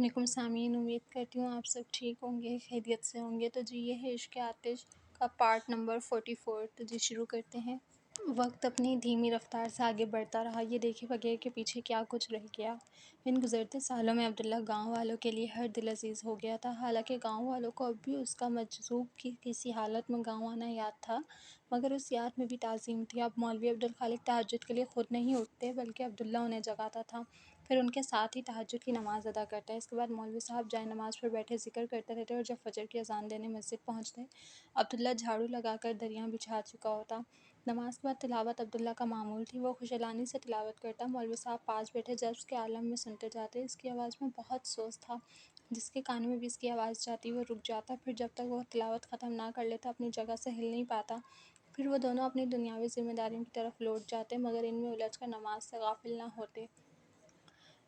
السلام علیکم سامعین، امید کرتی ہوں آپ سب ٹھیک ہوں گے، خیریت سے ہوں گے۔ تو جی یہ ہے عشق آتش کا پارٹ نمبر 44۔ تو جی شروع کرتے ہیں۔ وقت اپنی دھیمی رفتار سے آگے بڑھتا رہا، یہ دیکھے بغیر کہ پیچھے کیا کچھ رہ گیا۔ ان گزرتے سالوں میں عبداللہ گاؤں والوں کے لیے ہر دل عزیز ہو گیا تھا۔ حالانکہ گاؤں والوں کو اب بھی اس کا مجذوب کی کسی حالت میں گاؤں آنا یاد تھا، مگر اس یاد میں بھی تعظیم تھی۔ اب مولوی عبدالخالق تہجد کے لیے خود نہیں اٹھتے بلکہ عبداللہ انہیں جگاتا تھا، پھر ان کے ساتھ ہی تہجد کی نماز ادا کرتا ہے۔ اس کے بعد مولوی صاحب جائے نماز پر بیٹھے ذکر کرتے رہتے، اور جب فجر کی اذان دینے مسجد پہنچتے، عبداللہ جھاڑو لگا کر دریاں بچھا چکا ہوتا۔ نماز کے بعد تلاوت عبداللہ کا معمول تھی، وہ خوشالانی سے تلاوت کرتا، مولوی صاحب پاس بیٹھے جذب کے عالم میں سنتے جاتے۔ اس کی آواز میں بہت سوز تھا، جس کے کانوں میں بھی اس کی آواز جاتی وہ رک جاتا، پھر جب تک وہ تلاوت ختم نہ کر لیتا اپنی جگہ سے ہل نہیں پاتا۔ پھر وہ دونوں اپنی دنیاوی ذمہ داریوں کی طرف لوٹ جاتے، مگر ان میں الجھ کر نماز سے غافل نہ ہوتے۔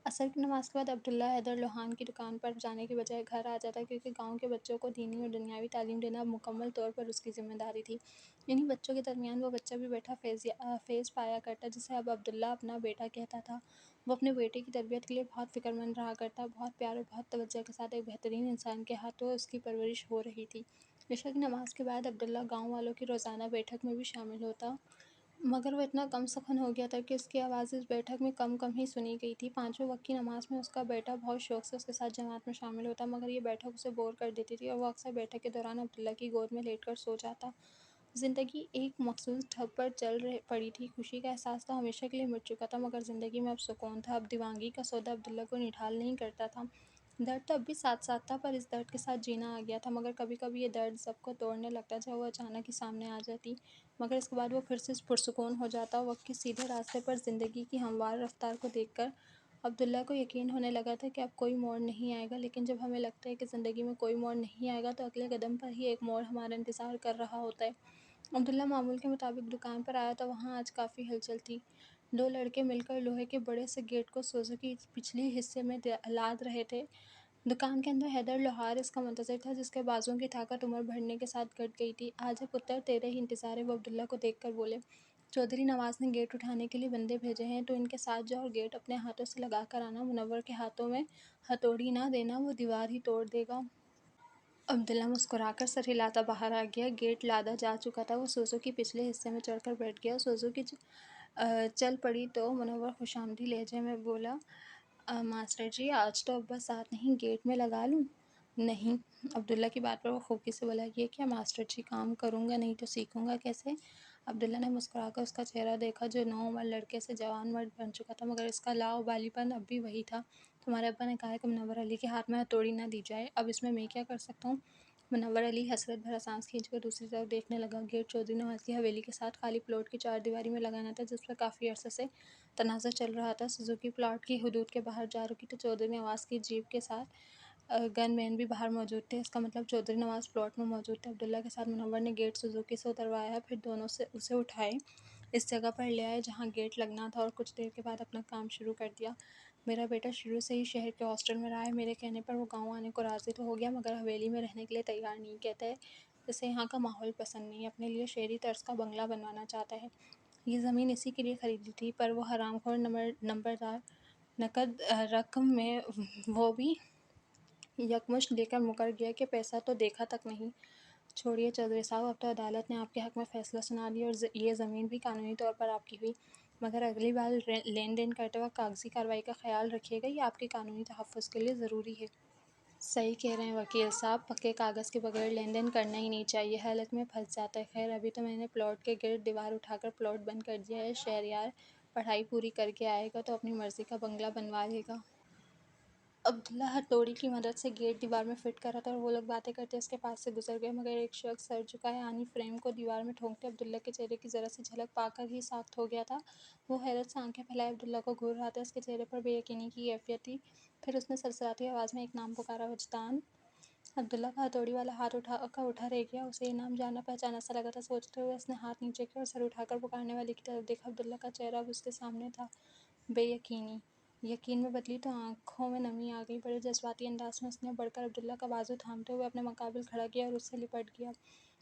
عصر کی نماز کے بعد عبداللہ حیدر لوہان کی دکان پر جانے کے بجائے گھر آ جاتا، کیونکہ گاؤں کے بچوں کو دینی اور دنیاوی تعلیم دینا اب مکمل طور پر اس کی ذمہ داری تھی۔ انہی بچوں کے درمیان وہ بچہ بھی بیٹھا فیض پایا کرتا، جسے اب عبداللہ اپنا بیٹا کہتا تھا۔ وہ اپنے بیٹے کی تربیت کے لیے بہت فکر مند رہا کرتا، بہت پیار اور بہت توجہ کے ساتھ ایک بہترین انسان کے ہاتھوں اس کی پرورش ہو رہی تھی۔ عشاء کی نماز کے بعد عبداللہ گاؤں والوں کی روزانہ بیٹھک میں بھی شامل ہوتا، مگر وہ اتنا کم سخن ہو گیا تھا کہ اس کی آواز اس بیٹھک میں کم ہی سنی گئی تھی۔ پانچوں وقت کی نماز میں اس کا بیٹا بہت شوق سے اس کے ساتھ جماعت میں شامل ہوتا، مگر یہ بیٹھک اسے بور کر دیتی تھی، اور وہ اکثر بیٹھک کے دوران عبداللہ کی گود میں لیٹ کر سو جاتا۔ زندگی ایک مخصوص ڈھب پر چل پڑی تھی، خوشی کا احساس تو ہمیشہ کے لیے مٹ چکا تھا، مگر زندگی میں اب سکون تھا۔ اب دیوانگی کا سودا عبداللہ کو نڈھال نہیں کرتا تھا۔ درد تو اب بھی ساتھ ساتھ تھا، پر اس درد کے ساتھ جینا آ گیا تھا، مگر کبھی کبھی یہ درد سب کو توڑنے لگتا جب وہ اچانک ہی سامنے آ جاتی، مگر اس کے بعد وہ پھر سے پرسکون ہو جاتا۔ وقت کے سیدھے راستے پر زندگی کی ہموار رفتار کو دیکھ کر عبداللہ کو یقین ہونے لگا تھا کہ اب کوئی موڑ نہیں آئے گا، لیکن جب ہمیں لگتا ہے کہ زندگی میں کوئی موڑ نہیں آئے گا تو اگلے قدم پر ہی ایک موڑ ہمارا انتظار کر رہا ہوتا ہے۔ عبداللہ معمول کے مطابق دکان پر آیا تو وہاں آج کافی ہلچل تھی۔ دو لڑکے مل کر لوہے کے بڑے سے گیٹ کو سوزوکی کی پچھلی حصے میں لاد رہے تھے۔ دکان کے اندر حیدر لوہار اس کا منتظر تھا، جس کے بازوؤں کی طاقت عمر بڑھنے کے ساتھ گھٹ گئی تھی۔ آج ہے پتر، تیرا ہی انتظار ہے، وہ عبداللہ کو دیکھ کر بولے۔ چودھری نواز نے گیٹ اٹھانے کے لیے بندے بھیجے ہیں، تو ان کے ساتھ جا اور گیٹ اپنے ہاتھوں سے لگا کر آنا۔ منور کے ہاتھوں میں ہتھوڑی نہ دینا، وہ دیوار ہی توڑ دے گا۔ عبداللہ مسکرا کر سر ہلاتا باہر آ گیا۔ گیٹ لادا جا چکا تھا، وہ سوزوکی کے پچھلے حصے میں چڑھ کر بیٹھ گیا۔ سوزوکی چل پڑی تو منور خوشامدی لہجے میں بولا، ماسٹر جی آج تو ابا ساتھ نہیں، گیٹ میں لگا لوں؟ نہیں، عبداللہ کی بات پر وہ خوبی سے بولا، یہ کیا ماسٹر جی، کام کروں گا نہیں تو سیکھوں گا کیسے؟ عبداللہ نے مسکرا کر اس کا چہرہ دیکھا، جو نوعمر لڑکے سے جوان مرد بن چکا تھا، مگر اس کا لاابالی پن اب بھی وہی تھا۔ تمہارے ابا نے کہا ہے کہ منور علی کے ہاتھ میں ہتھوڑی نہ دی جائے، اب اس میں کیا کر سکتا ہوں؟ منور علی حسرت بھرا سانس کھینچ کر دوسری طرف دیکھنے لگا۔ گیٹ چودھری نواز کی حویلی کے ساتھ خالی پلاٹ کی چار دیواری میں لگانا تھا، جس پر کافی عرصے سے تنازع چل رہا تھا۔ سوزوکی پلاٹ کی حدود کے باہر جا رکی تو چودھری نواز کی جیپ کے ساتھ گن مین بھی باہر موجود تھے، اس کا مطلب چودھری نواز پلاٹ میں موجود تھے۔ عبداللہ کے ساتھ منور نے گیٹ سوزوکی سے اتروایا، پھر دونوں سے اسے اٹھائے اس جگہ پر لے آئے جہاں گیٹ لگنا تھا، اور کچھ دیر کے بعد اپنا کام شروع کر دیا۔ میرا بیٹا شروع سے ہی شہر کے ہاسٹل میں رہا ہے، میرے کہنے پر وہ گاؤں آنے کو راضی تو ہو گیا، مگر حویلی میں رہنے کے لیے تیار نہیں۔ کہتا ہے اسے یہاں کا ماحول پسند نہیں، اپنے لیے شہری طرز کا بنگلہ بنوانا چاہتا ہے۔ یہ زمین اسی کے لیے خریدی تھی، پر وہ حرام خور نمبردار نقد رقم میں وہ بھی یکمشت دے کر مکر گیا کہ پیسہ تو دیکھا تک نہیں۔ چھوڑیے چودھری صاحب، اب تو عدالت نے آپ کے حق میں فیصلہ سنا دیا اور یہ زمین بھی قانونی طور پر آپ کی ہوئی، مگر اگلی بار لین دین کرتے وقت کاغذی کارروائی کا خیال رکھیے گا، یہ آپ کے قانونی تحفظ کے لیے ضروری ہے۔ صحیح کہہ رہے ہیں وکیل صاحب، پکے کاغذ کے بغیر لین دین کرنا ہی نہیں چاہیے، حلق میں پھنس جاتا ہے۔ خیر ابھی تو میں نے پلاٹ کے گرد دیوار اٹھا کر پلاٹ بند کر دیا ہے، شہریار پڑھائی پوری کر کے آئے گا تو اپنی مرضی کا بنگلہ بنوا لے گا۔ عبداللہ ہتھوڑی کی مدد سے گیٹ دیوار میں فٹ کر رہا تھا، اور وہ لوگ باتیں کرتے اس کے پاس سے گزر گئے، مگر ایک شخص سر جھکائے آنی فریم کو دیوار میں ٹھونکتے عبداللہ کے چہرے کی ذرا سی جھلک پا کر ہی ساخت ہو گیا تھا۔ وہ حیرت سے آنکھیں پھیلائے عبداللہ کو گھور رہا تھا، اس کے چہرے پر بے یقینی کی کیفیت تھی۔ پھر اس نے سرسراتی آواز میں ایک نام پکارا، وجدان۔ عبداللہ کا ہتھوڑی والا ہاتھ اٹھا رہ گیا، اسے یہ نام جانا پہچانا سا لگا تھا۔ سوچتے ہوئے اس نے ہاتھ نیچے کیا اور سر اٹھا کر پکارنے والے کی طرف دیکھا۔ عبداللہ کا چہرہ اب اس کے سامنے تھا، بے یقینی یقین میں بدلی تو آنکھوں میں نمی آ گئی۔ بڑے جذباتی انداز میں اس نے بڑھ کر عبداللہ کا بازو تھامتے ہوئے اپنے مقابل کھڑا کیا اور اس سے لپٹ گیا۔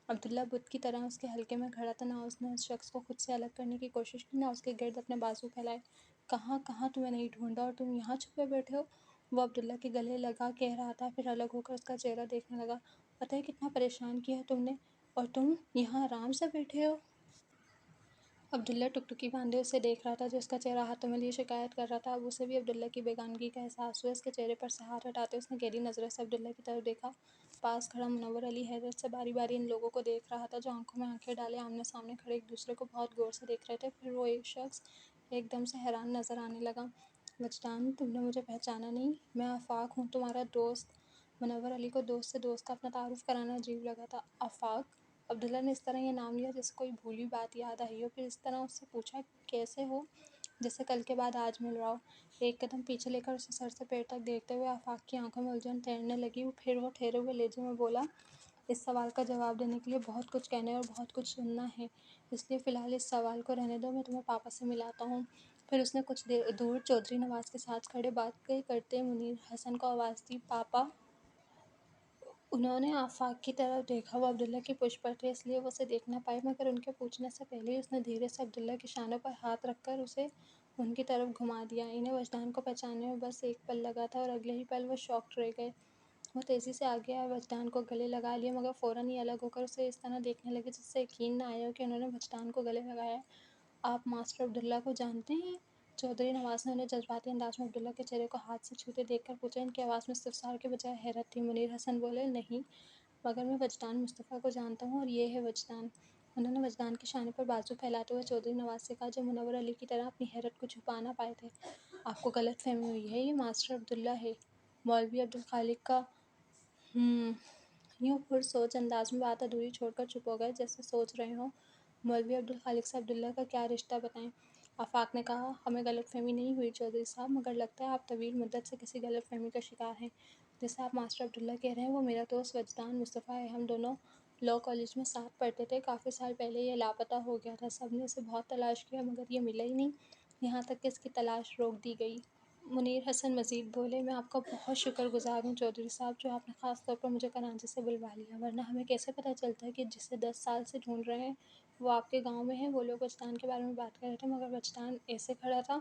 عبداللہ بت کی طرح اس کے حلقے میں کھڑا تھا، نہ اس نے اس شخص کو خود سے الگ کرنے کی کوشش کی، نہ اس کے گرد اپنے بازو پھیلائے۔ کہاں تمہیں نہیں ڈھونڈا اور تم یہاں چھپے بیٹھے ہو؟ وہ عبداللہ کے گلے لگا کہہ رہا تھا، پھر الگ ہو کر اس کا چہرہ دیکھنے لگا۔ پتہ ہے کتنا پریشان کیا ہے تم نے، اور تم یہاں آرام سے بیٹھے ہو؟ عبداللہ ٹکٹکی باندھے اسے دیکھ رہا تھا، جو اس کا چہرہ ہاتھوں میں لیے شکایت کر رہا تھا۔ اب اسے بھی عبداللہ کی بیگانگی کا احساس ہوا۔ اس کے چہرے پر سے ہاتھ ہٹاتے اس نے گہری نظروں سے عبداللہ کی طرف دیکھا۔ پاس کھڑا منور علی حیرت سے باری باری ان لوگوں کو دیکھ رہا تھا، جو آنکھوں میں آنکھیں ڈالے آمنے سامنے کھڑے ایک دوسرے کو بہت غور سے دیکھ رہے تھے۔ پھر وہ ایک شخص ایک دم سے حیران نظر آنے لگا۔ وجدان، تم نے مجھے پہچانا نہیں؟ میں آفاق ہوں، تمہارا دوست۔ منور علی کو دوست سے دوست کا اپنا تعارف کرانا عجیب لگا تھا۔ آفاق؟ عبداللہ نے اس طرح یہ نام لیا جیسے کوئی بھولی بات یاد آئی ہو، پھر اس طرح اس سے پوچھا، کیسے ہو؟ جیسے کل کے بعد آج مل رہا ہو۔ ایک قدم پیچھے لے کر اسے سر سے پیر تک دیکھتے ہوئے آفاق کی آنکھوں میں الجھن تیرنے لگی۔ پھر وہ ٹھہرے ہوئے لہجے میں بولا، اس سوال کا جواب دینے کے لیے بہت کچھ کہنا اور بہت کچھ سننا ہے، اس لیے فی الحال اس سوال کو رہنے دو، میں تمہیں پاپا سے ملاتا ہوں۔ پھر اس نے کچھ دور چودھری نواز کے ساتھ کھڑے باتیں کرتے منیر حسن کو آواز دی، پاپا۔ انہوں نے آفاق کی طرف دیکھا۔ وہ عبداللہ کی پشت پر تھے، اس لیے وہ اسے دیکھ نہ پائے، مگر ان کے پوچھنے سے پہلے ہی اس نے دھیرے سے عبداللہ کے شانوں پر ہاتھ رکھ کر اسے ان کی طرف گھما دیا۔ انہیں وجدان کو پہچاننے میں بس ایک پل لگا تھا، اور اگلے ہی پل وہ شاکڈ رہ گئے۔ وہ تیزی سے آگے آئے، وجدان کو گلے لگا لیا، مگر فوراً ہی الگ ہو کر اسے اس طرح دیکھنے لگے جس سے یقین نہ آیا کہ انہوں نے وجدان کو گلے لگایا ہے۔ آپ ماسٹر عبداللہ کو جانتے ہیں؟ چودھری نواز نے انہیں جذباتی انداز میں عبداللہ کے چہرے کو ہاتھ سے چھوتے دیکھ کر پوچھا۔ ان کی آواز میں استفسار کے بجائے حیرت تھی۔ منیر حسن بولے، نہیں، مگر میں وجدان مصطفیٰ کو جانتا ہوں، اور یہ ہے وجدان۔ انہوں نے وجدان کے شانے پر بازو پھیلاتے ہوئے چودھری نواز سے کہا، جو منور علی کی طرح اپنی حیرت کو چھپا نہ پائے تھے، آپ کو غلط فہمی ہوئی ہے، یہ ماسٹر عبداللہ ہے، مولوی عبدالخالق کا۔ یوں پر سوچ انداز میں بات ادھوری چھوڑ کر چپ ہو گئے، جیسے سوچ رہے ہوں مولوی عبدالخالق سے عبداللہ کا کیا رشتہ بتائیں۔ آفاق نے کہا، ہمیں غلط فہمی نہیں ہوئی چودھری صاحب، مگر لگتا ہے آپ طویل مدت سے کسی غلط فہمی کا شکار ہیں۔ جسے آپ ماسٹر عبداللہ کہہ رہے ہیں وہ میرا دوست وجدان مصطفیٰ ہے، ہم دونوں لاء کالج میں ساتھ پڑھتے تھے، کافی سال پہلے یہ لاپتہ ہو گیا تھا، سب نے اسے بہت تلاش کیا مگر یہ ملا ہی نہیں، یہاں تک کہ اس کی تلاش روک دی گئی۔ منیر حسن مزید بولے، میں آپ کا بہت شکر گزار ہوں چودھری صاحب، جو آپ نے خاص طور پر مجھے کراچی سے بلوا لیا، ورنہ ہمیں کیسے پتہ چلتا ہے کہ جسے 10 سال سے ڈھونڈ رہے ہیں وہ آپ کے گاؤں میں ہے۔ وہ لوگ وجدان کے بارے میں بات کر رہے تھے، مگر وجدان ایسے کھڑا تھا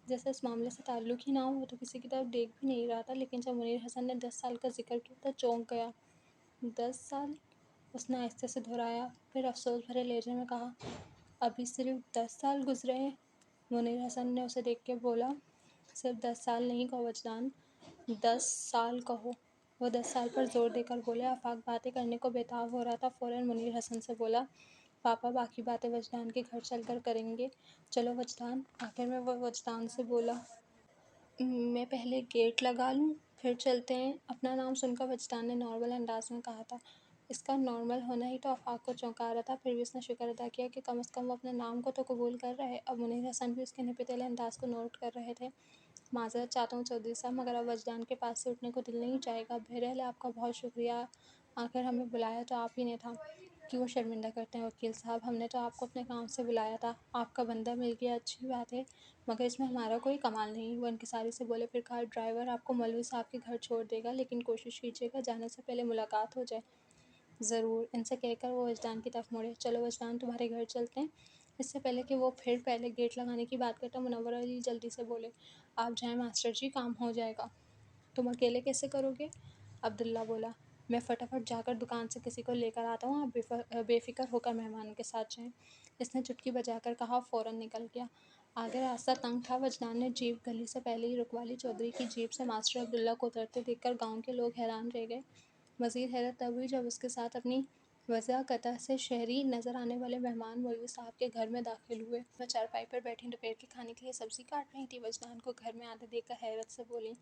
جیسے اس معاملے سے تعلق ہی نہ ہو، وہ تو کسی کی طرف دیکھ بھی نہیں رہا تھا، لیکن جب منیر حسن نے 10 سال کا ذکر کیا تو چونک گیا۔ 10 سال؟ اس نے آہستہ سے دہرایا، پھر افسوس بھرے لہجے میں کہا، ابھی صرف 10 سال گزرے ہیں؟ منیر حسن نے اسے دیکھ کے بولا، صرف 10 سال نہیں کہو وجدان، 10 سال کہو۔ وہ 10 سال پر زور دے کر بولے۔ آفاق باتیں کرنے کو بےتاب ہو رہا تھا، فوراً منیر حسن سے بولا، پاپا باقی باتیں وجدان کے گھر چل کر کریں گے، چلو وجدان۔ آخر میں وہ وجدان سے بولا، میں پہلے گیٹ لگا لوں پھر چلتے ہیں۔ اپنا نام سن کر وجدان نے نارمل انداز میں کہا تھا۔ اس کا نارمل ہونا ہی تو آفاق کو چونکا رہا تھا، پھر بھی اس نے شکر ادا کیا کہ کم از کم وہ اپنے نام کو تو قبول کر رہا ہے۔ اب منیر حسن بھی اس کے نپتیلے انداز کو نوٹ کر رہے تھے۔ معذرت چاہتا ہوں چودھری صاحب، مگر اب وجدان کے پاس سے اٹھنے کو دل نہیں چاہے گا۔ بہرحال آپ کا بہت شکریہ، آخر ہمیں بلایا تو آپ ہی نے تھا۔ کیوں شرمندہ کرتے ہیں وکیل صاحب، ہم نے تو آپ کو اپنے کام سے بلایا تھا، آپ کا بندہ مل گیا، اچھی بات ہے، مگر اس میں ہمارا کوئی کمال نہیں۔ وہ انکساری سے بولے، پھر کار ڈرائیور آپ کو مولوی صاحب کے گھر چھوڑ دے گا، لیکن کوشش کیجیے گا جانے سے پہلے ملاقات ہو جائے۔ ضرور، ان سے کہہ کر وہ وجدان کی طرف مڑے۔ چلو وجدان، تمہارے گھر چلتے ہیں۔ اس سے پہلے کہ وہ پھر پہلے گیٹ لگانے کی بات کرتا، منور علی جلدی سے بولے، آپ جائیں ماسٹر جی، کام ہو جائے گا۔ تم اکیلے کیسے کرو گے؟ عبداللہ بولا، میں فٹافٹ جا کر دکان سے کسی کو لے کر آتا ہوں، آپ بے فکر ہو کر مہمانوں کے ساتھ جائیں۔ اس نے چٹکی بجا کر کہا، فوراً نکل گیا۔ آگے راستہ تنگ تھا، وجدان نے جیپ گلی سے پہلے ہی رکوا لی۔ چودھری کی جیپ سے ماسٹر عبداللہ کو اترتے دیکھ کر گاؤں کے لوگ حیران رہ گئے۔ مزید حیرت تب ہوئی جب اس کے ساتھ اپنی وضع قطع سے شہری نظر آنے والے مہمان مولوی صاحب کے گھر میں داخل ہوئے۔ وہ چارپائی پر بیٹھی دوپہر کے کھانے کے لیے سبزی کاٹ رہی تھی، وجدان کو گھر میں آتے دیکھ کر حیرت سے بولیں،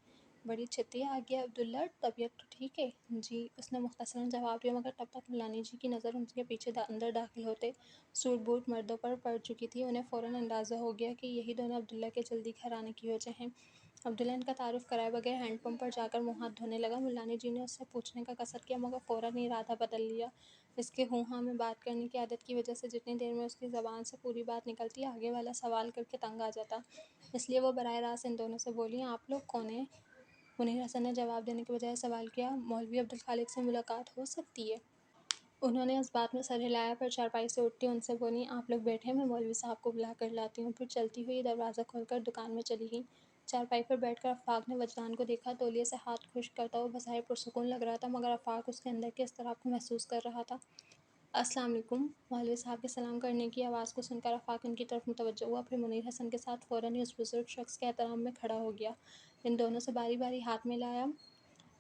بڑی چھتی آ گیا عبداللہ، طبیعت تو ٹھیک ہے؟ جی، اس نے مختصراً جواب دیا، مگر تب تک ملانی جی کی نظر ان کے پیچھے اندر داخل ہوتے سوٹ بوٹ مردوں پر پڑ چکی تھی۔ انہیں فوراً اندازہ ہو گیا کہ یہی دونوں عبداللہ کے جلدی گھر آنے کی وجہ ہیں۔ عبداللہ ان کا تعارف کرائے بغیر ہینڈ پمپ پر جا کر منہ ہاتھ دھونے لگا۔ ملانی جی نے اس سے پوچھنے کا قصد کیا، مگر فوراً ہی ارادہ بدل لیا۔ اس کے ہوں ہاں میں بات کرنے کی عادت کی وجہ سے جتنی دیر میں اس کی زبان سے پوری بات نکلتی، آگے والا سوال کر کے تنگ آ جاتا، اس لیے وہ براہ راست ان دونوں سے بولی، آپ لوگ کون ہیں؟ منیر حسن نے جواب دینے کے بجائے سوال کیا، مولوی عبدالخالق سے ملاقات ہو سکتی ہے؟ انہوں نے اس بات میں سر ہلایا، پھر چارپائی سے اٹھتی ان سے بولی، آپ لوگ بیٹھے، میں مولوی صاحب کو بلا کر لاتی ہوں۔ پھر چلتی ہوئی دروازہ کھول کر دکان میں چلی گئی۔ چارپائی پر بیٹھ کر آفاق نے وجدان کو دیکھا۔ تولیے سے ہاتھ خشک کرتا ہوا بظاہر پرسکون لگ رہا تھا، مگر آفاق اس کے اندر کے اضطراب کو محسوس کر رہا تھا۔ السلام علیکم۔ مولوی صاحب کے سلام کرنے کی آواز کو سن کر آفاق ان کی طرف متوجہ ہوا، پھر منیر حسن کے ساتھ فوراً ہی اس بزرگ شخص کے احترام میں کھڑا ہو گیا۔ ان دونوں سے باری باری ہاتھ ملایا۔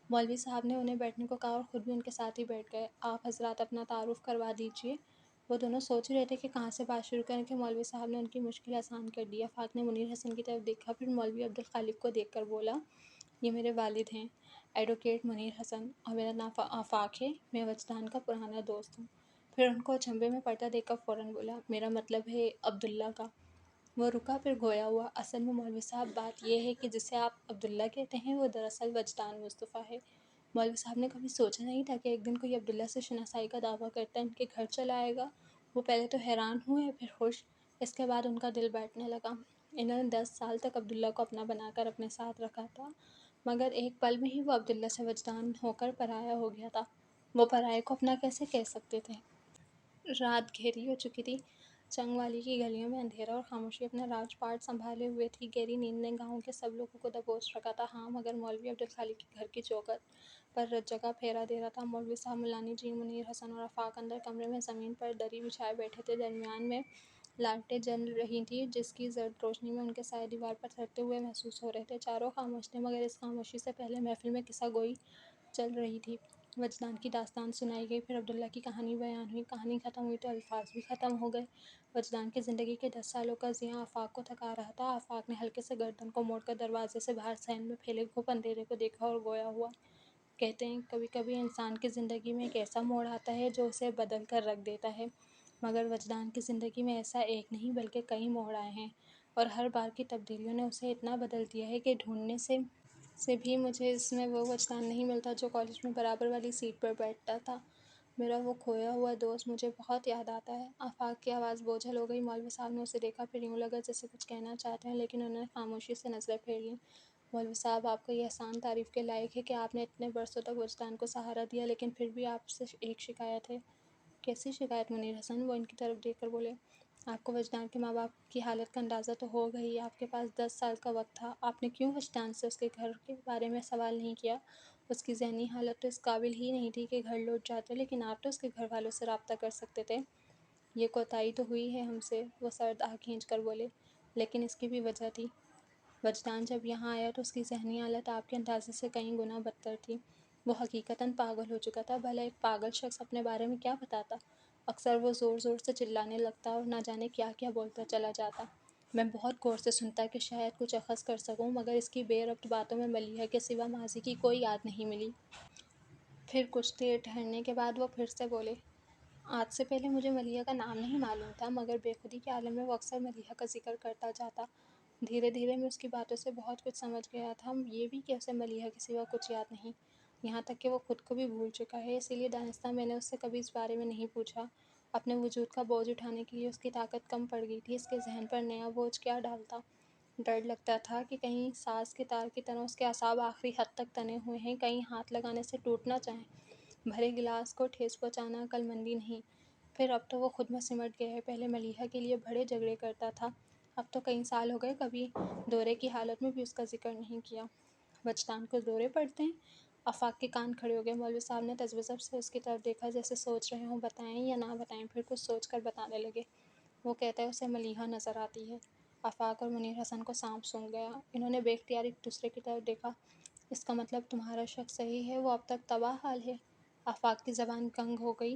مولوی صاحب نے انہیں بیٹھنے کو کہا اور خود بھی ان کے ساتھ ہی بیٹھ گئے۔ آپ حضرات اپنا تعارف کروا دیجیے۔ وہ دونوں سوچ رہے تھے کہ کہاں سے بات شروع کریں کہ مولوی صاحب نے ان کی مشکل آسان کر دی۔ آفاق نے منیر حسن کی طرف دیکھا، پھر مولوی عبدالخالق کو دیکھ کر بولا، یہ میرے والد ہیں، ایڈوکیٹ منیر حسن، اور میرا نام آفاق ہے، میں وجدان کا پرانا دوست ہوں۔ پھر ان کو اچنبھے میں پڑتا دیکھ کر فوراً بولا، میرا مطلب ہے عبداللہ کا۔ وہ رکا، پھر گویا ہوا، اصل میں مولوی صاحب بات یہ ہے کہ جسے آپ عبداللہ کہتے ہیں وہ دراصل وجدان مصطفیٰ ہے۔ مولوی صاحب نے کبھی سوچا نہیں تھا کہ ایک دن کوئی عبداللہ سے شناسائی کا دعویٰ کرتا ان کے گھر چلا آئے گا۔ وہ پہلے تو حیران ہوئے، پھر خوش، اس کے بعد ان کا دل بیٹھنے لگا۔ انہوں نے 10 سال تک عبداللہ کو اپنا بنا کر اپنے ساتھ رکھا تھا، مگر ایک پل میں ہی وہ عبداللہ سے وجدان ہو کر پرایا ہو گیا تھا۔ وہ پرائے کو اپنا کیسے کہہ سکتے تھے؟ رات گہری ہو چکی تھی۔ چنگ والی کی گلیوں میں اندھیرا اور خاموشی اپنا راج پاٹ سنبھالے ہوئے تھی۔ گہری نیند نے گاؤں کے سب لوگوں کو دبوچ رکھا تھا، ہاں مگر مولوی عبدالخالق کے گھر کی چوکھٹ پر جگہ پھیرا دے رہا تھا۔ مولوی صاحب، ملانی جی، منیر حسن اور آفاق اندر کمرے میں زمین پر دری بچھائے بیٹھے تھے۔ درمیان میں لالٹیں جل رہی تھیں، جس کی زرد روشنی میں ان کے سائے دیوار پر ٹھہرتے ہوئے محسوس ہو رہے تھے۔ چاروں خاموش تھے، مگر اس خاموشی سے پہلے محفل میں قصہ گوئی چل رہی تھی۔ وجدان کی داستان سنائی گئی، پھر عبداللہ کی کہانی بیان ہوئی۔ کہانی ختم ہوئی تو الفاظ بھی ختم ہو گئے۔ وجدان کی زندگی کے 10 سالوں کا زیاں آفاق کو تھکا رہا تھا۔ آفاق نے ہلکے سے گردن کو موڑ کر دروازے سے باہر صحن میں پھیلے گھپ اندھیرے کو دیکھا اور گویا ہوا۔ کہتے ہیں کبھی کبھی انسان کی زندگی میں ایک ایسا موڑ آتا ہے جو اسے بدل کر رکھ دیتا ہے، مگر وجدان کی زندگی میں ایسا ایک نہیں بلکہ کئی موڑ آئے ہیں، اور ہر بار کی تبدیلیوں نے اسے اتنا بدل دیا ہے کہ ڈھونڈنے سے بھی مجھے اس میں وہ وجدان نہیں ملتا جو کالج میں برابر والی سیٹ پر بیٹھتا تھا۔ میرا وہ کھویا ہوا دوست مجھے بہت یاد آتا ہے۔ آفاق کی آواز بوجھل ہو گئی۔ مولوی صاحب نے اسے دیکھا، پھر یوں لگا جیسے کچھ کہنا چاہتے ہیں، لیکن انہوں نے خاموشی سے نظریں پھیر لیں۔ مولوی صاحب، آپ کا یہ احسان تعریف کے لائق ہے کہ آپ نے اتنے برسوں تک وجدان کو سہارا دیا، لیکن پھر بھی آپ سے ایک شکایت ہے۔ کیسی شکایت منیر حسن؟ وہ ان کی طرف دیکھ کر بولے، آپ کو وجدان کے ماں باپ کی حالت کا اندازہ تو ہوگا ہی۔ آپ کے پاس 10 سال کا وقت تھا، آپ نے کیوں وجدان سے اس کے گھر کے بارے میں سوال نہیں کیا؟ اس کی ذہنی حالت تو اس قابل ہی نہیں تھی کہ گھر لوٹ جاتے، لیکن آپ تو اس کے گھر والوں سے رابطہ کر سکتے تھے۔ یہ کوتاہی تو ہوئی ہے ہم سے، وہ سرد آہ کھینچ کر بولے، لیکن اس کی بھی وجہ تھی۔ وجدان جب یہاں آیا تو اس کی ذہنی حالت آپ کے اندازے سے کئی گنا بدتر تھی۔ وہ حقیقتاً پاگل ہو چکا تھا۔ بھلا ایک پاگل شخص اپنے بارے میں کیا بتاتا؟ اکثر وہ زور زور سے چلانے لگتا اور نہ جانے کیا کیا بولتا چلا جاتا۔ میں بہت غور سے سنتا کہ شاید کچھ اخذ کر سکوں، مگر اس کی بے ربط باتوں میں ملیحہ کے سوا ماضی کی کوئی یاد نہیں ملی۔ پھر کچھ دیر ٹھہرنے کے بعد وہ پھر سے بولے، آج سے پہلے مجھے ملیحہ کا نام نہیں معلوم تھا، مگر بے خودی کے عالم میں وہ اکثر ملیحہ کا ذکر کرتا جاتا۔ دھیرے دھیرے میں اس کی باتوں سے بہت کچھ سمجھ گیا تھا، یہ بھی کہ اسے ملیحہ کے سوا کچھ یاد نہیں، یہاں تک کہ وہ خود کو بھی بھول چکا ہے۔ اسی لیے دانستہ میں نے اس سے کبھی اس بارے میں نہیں پوچھا۔ اپنے وجود کا بوجھ اٹھانے کے لیے اس کی طاقت کم پڑ گئی تھی۔ اس کے ذہن پر نیا بوجھ کیا ڈالتا؟ ڈر لگتا تھا کہ کہیں ساز کے تار کی طرح اس کے اعصاب آخری حد تک تنے ہوئے ہیں، کہیں ہاتھ لگانے سے ٹوٹ نہ جائیں۔ بھرے گلاس کو ٹھیس پہنچانا عقل مندی نہیں۔ پھر اب تو وہ خود میں سمٹ گیا ہے۔ پہلے ملیحہ کے لیے بڑے جھگڑے کرتا تھا، اب تو کئی سال ہو گئے کبھی دورے کی حالت میں بھی اس کا ذکر نہیں کیا۔ وجدان کو دورے پڑتے ہیں؟ آفاق کے کان کھڑے ہو گئے۔ مولوی صاحب نے تذبذب سے اس کی طرف دیکھا، جیسے سوچ رہے ہوں بتائیں یا نہ بتائیں، پھر کچھ سوچ کر بتانے لگے، وہ کہتا ہے اسے ملیحہ نظر آتی ہے۔ آفاق اور منیر حسن کو سانپ سونگھ گیا۔ انہوں نے بے اختیار ایک دوسرے کی طرف دیکھا۔ اس کا مطلب تمہارا شک صحیح ہے، وہ اب تک تباہ حال ہے؟ آفاق کی زبان کنگ ہو گئی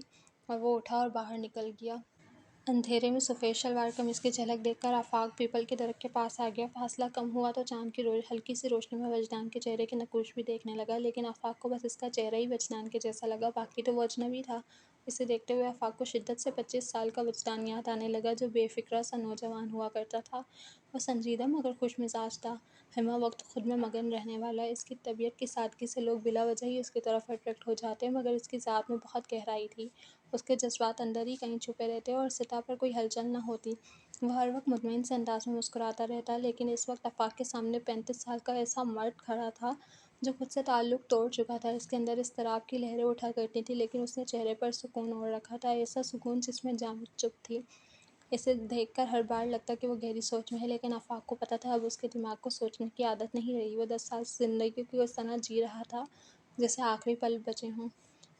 اور وہ اٹھا اور باہر نکل گیا۔ اندھیرے میں سفید شلوار قمیص کی جھلک دیکھ کر آفاق پیپل کے درخت کے پاس آ گیا۔ فاصلہ کم ہوا تو چاند کی ہلکی سی روشنی میں وجدان کے چہرے کے نقوش بھی دیکھنے لگا، لیکن آفاق کو بس اس کا چہرہ ہی وجدان کے جیسا لگا، باقی تو وہ اجنبی تھا۔ اسے دیکھتے ہوئے آفاق کو شدت سے 25 سال کا وجدان یاد آنے لگا، جو بے فکرہ سا نوجوان ہوا کرتا تھا۔ وہ سنجیدہ مگر خوش مزاج تھا، ہمہ وقت خود میں مگن رہنے والا۔ اس کی طبیعت کی سادگی سے لوگ بلا وجہ ہی اس کی طرف اٹریکٹ ہو جاتے، مگر اس کی ذات میں بہت گہرائی تھی۔ اس کے جذبات اندر ہی کہیں چھپے رہتے اور سطح پر کوئی ہلچل نہ ہوتی۔ وہ ہر وقت مطمئن سے انداز میں مسکراتا رہتا، لیکن اس وقت آفاق کے سامنے 35 سال کا ایسا مرد کھڑا تھا جو خود سے تعلق توڑ چکا تھا۔ اس کے اندر اضطراب کی لہریں اٹھا کرتی تھیں، لیکن اس نے چہرے پر سکون اوڑھ رکھا تھا، ایسا سکون جس میں جان چپ تھی۔ اسے دیکھ کر ہر بار لگتا کہ وہ گہری سوچ میں ہے، لیکن آفاق کو پتہ تھا اب اس کے دماغ کو سوچنے کی عادت نہیں رہی۔ وہ 10 سال زندگی کو اس طرح جی رہا تھا جیسے آخری پل بچے ہوں۔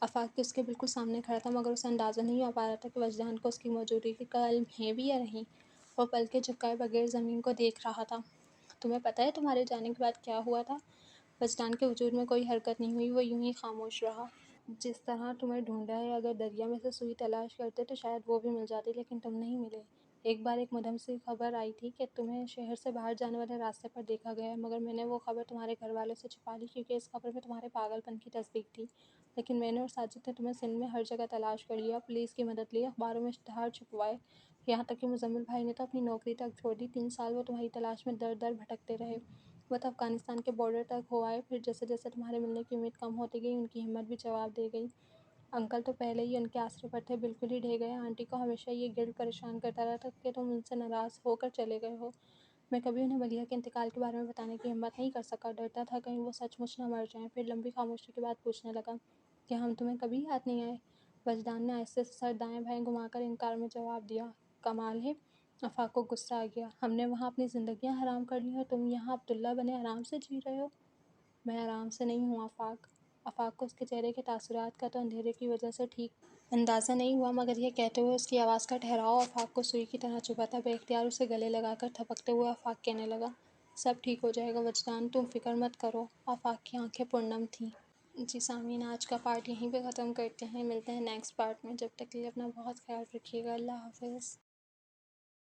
آفاق اس کے بالکل سامنے کھڑا تھا، مگر اسے اندازہ نہیں ہو پا رہا تھا کہ وجدان کو اس کی موجودگی کا علم ہے بھی یا نہیں۔ وہ پلکیں جھپکائے بغیر زمین کو دیکھ رہا تھا۔ تمہیں پتہ ہے تمہارے جانے کے بعد کیا ہوا تھا؟ وجدان کے وجود میں کوئی حرکت نہیں ہوئی، وہ یوں ہی خاموش رہا۔ جس طرح تمہیں ڈھونڈا ہے، اگر دریا میں سے سوئی تلاش کرتے تو شاید وہ بھی مل جاتی، لیکن تم نہیں ملے۔ ایک بار ایک مدھم سی خبر آئی تھی کہ تمہیں شہر سے باہر جانے والے راستے پر دیکھا گیا ہے، مگر میں نے وہ خبر تمہارے گھر والوں سے چھپا لی کیونکہ اس خبر میں تمہارے پاگل پن کی تصدیق تھی۔ لیکن میں نے اور ساجد نے تمہیں سندھ میں ہر جگہ تلاش کر لیا، پولیس کی مدد لی، اخباروں میں اشتہار چھپوائے، یہاں تک کہ مزمل بھائی نے تو اپنی نوکری تک چھوڑ دی۔ 3 سال وہ تمہاری تلاش میں در در بھٹکتے رہے۔ وہ تو افغانستان کے بارڈر تک ہو آئے، پھر جیسے جیسے تمہارے ملنے کی امید کم ہوتی گئی، ان کی ہمت بھی جواب دے گئی۔ انکل تو پہلے ہی ان کے آسرے پر تھے، بالکل ہی ڈھہ گئے۔ آنٹی کو ہمیشہ یہ گرد پریشان کرتا رہا تھا کہ تم ان سے ناراض ہو کر چلے گئے ہو۔ میں کبھی انہیں بلیہ کے انتقال کے بارے میں بتانے کی ہمت نہیں کر سکا، ڈرتا تھا کہیں وہ سچ مچ نہ مر جائیں۔ پھر لمبی خاموشی کے بعد پوچھنے لگا، کیا ہم تمہیں کبھی یاد نہیں آئے؟ وجدان نے آہستہ سے سر دائیں بائیں گھما کر انکار میں جواب دیا۔ کمال ہے! آفاق کو غصہ آ گیا۔ ہم نے وہاں اپنی زندگیاں حرام کر لیں اور تم یہاں عبداللہ بنے آرام سے جی رہے ہو۔ میں آرام سے نہیں ہوں آفاق۔ آفاق کو اس کے چہرے کے تاثرات کا تو اندھیرے کی وجہ سے ٹھیک اندازہ نہیں ہوا، مگر یہ کہتے ہوئے اس کی آواز کا ٹھہراؤ آفاق کو سوئی کی طرح چبھا تھا۔ بے اختیار اسے گلے لگا کر تھپکتے ہوئے آفاق کہنے لگا، سب ٹھیک ہو جائے گا وجدان، تم فکر مت کرو۔ آفاق کی آنکھیں پرنم تھیں۔ جی سامعین، آج کا پارٹ یہیں پہ ختم کرتے ہیں، ملتے ہیں نیکسٹ پارٹ میں۔ جب تک کے لیے اپنا بہت خیال رکھیے گا۔ اللہ حافظ۔